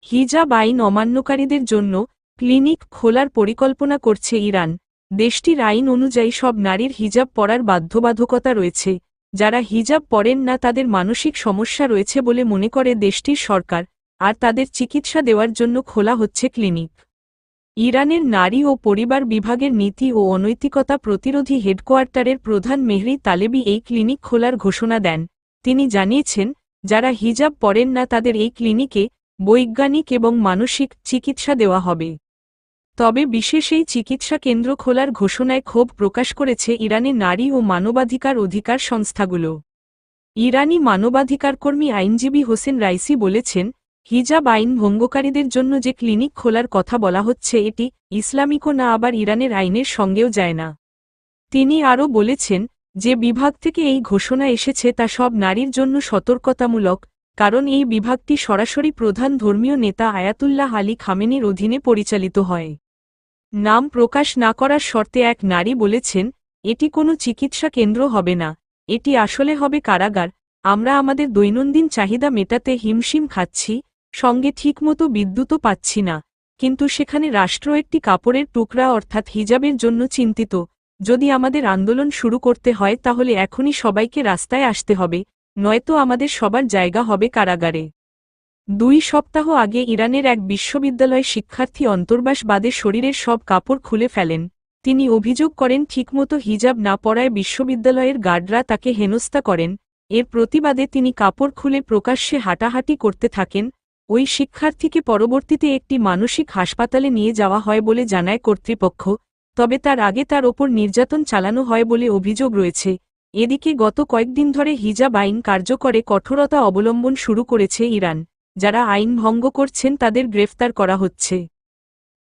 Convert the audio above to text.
হিজাব আইন অমান্যকারীদের জন্য ক্লিনিক খোলার পরিকল্পনা করছে ইরান। দেশটির আইন অনুযায়ী সব নারীর হিজাব পরার বাধ্যবাধকতা রয়েছে। যারা হিজাব পরেন না তাদের মানসিক সমস্যা রয়েছে বলে মনে করে দেশটির সরকার, আর তাদের চিকিৎসা দেওয়ার জন্য খোলা হচ্ছে ক্লিনিক। ইরানের নারী ও পরিবার বিভাগের নীতি ও অনৈতিকতা প্রতিরোধী হেডকোয়ার্টারের প্রধান মেহরি তালেবি এই ক্লিনিক খোলার ঘোষণা দেন। তিনি জানিয়েছেন, যারা হিজাব পরেন না তাদের এই ক্লিনিকে বৈজ্ঞানিক এবং মানসিক চিকিৎসা দেওয়া হবে। তবে বিশেষ এই চিকিৎসা কেন্দ্র খোলার ঘোষণায় ক্ষোভ প্রকাশ করেছে ইরানের নারী ও মানবাধিকার সংস্থাগুলো। ইরানি মানবাধিকারকর্মী আইনজীবী হোসেন রাইসি বলেছেন, হিজাব আইন ভঙ্গকারীদের জন্য যে ক্লিনিক খোলার কথা বলা হচ্ছে এটি ইসলামিকও না, আবার ইরানের আইনের সঙ্গেও যায় না। তিনি আরও বলেছেন, যে বিভাগ থেকে এই ঘোষণা এসেছে তা সব নারীর জন্য সতর্কতামূলক, কারণ এই বিভাগটি সরাসরি প্রধান ধর্মীয় নেতা আয়াতুল্লাহ আলী খামেনির অধীনে পরিচালিত হয়। নাম প্রকাশ না করার শর্তে এক নারী বলেছেন, এটি কোনো চিকিৎসা কেন্দ্র হবে না, এটি আসলে হবে কারাগার। আমরা আমাদের দৈনন্দিন চাহিদা মেটাতে হিমশিম খাচ্ছি, সঙ্গে ঠিকমতো বিদ্যুৎও পাচ্ছি না, কিন্তু সেখানে রাষ্ট্র একটি কাপড়ের টুকরা অর্থাৎ হিজাবের জন্য চিন্তিত। যদি আমাদের আন্দোলন শুরু করতে হয় তাহলে এখনই সবাইকে রাস্তায় আসতে হবে, নয়তো আমাদের সবার জায়গা হবে কারাগারে। 2 সপ্তাহ আগে ইরানের এক বিশ্ববিদ্যালয় শিক্ষার্থী অন্তর্বাস বাদে শরীরের সব কাপড় খুলে ফেলেন। তিনি অভিযোগ করেন ঠিকমতো হিজাব না পরায় বিশ্ববিদ্যালয়ের গার্ডরা তাকে হেনস্থা করেন। এর প্রতিবাদে তিনি কাপড় খুলে প্রকাশ্যে হাঁটাহাঁটি করতে থাকেন। ওই শিক্ষার্থীকে পরবর্তীতে একটি মানসিক হাসপাতালে নিয়ে যাওয়া হয় বলে জানায় কর্তৃপক্ষ, তবে তার আগে তার ওপর নির্যাতন চালানো হয় বলে অভিযোগ রয়েছে। এদিকে গত কয়েকদিন ধরে হিজাব আইন কার্যকরে কঠোরতা অবলম্বন শুরু করেছে ইরান। যারা আইন ভঙ্গ করছেন তাদের গ্রেফতার করা হচ্ছে।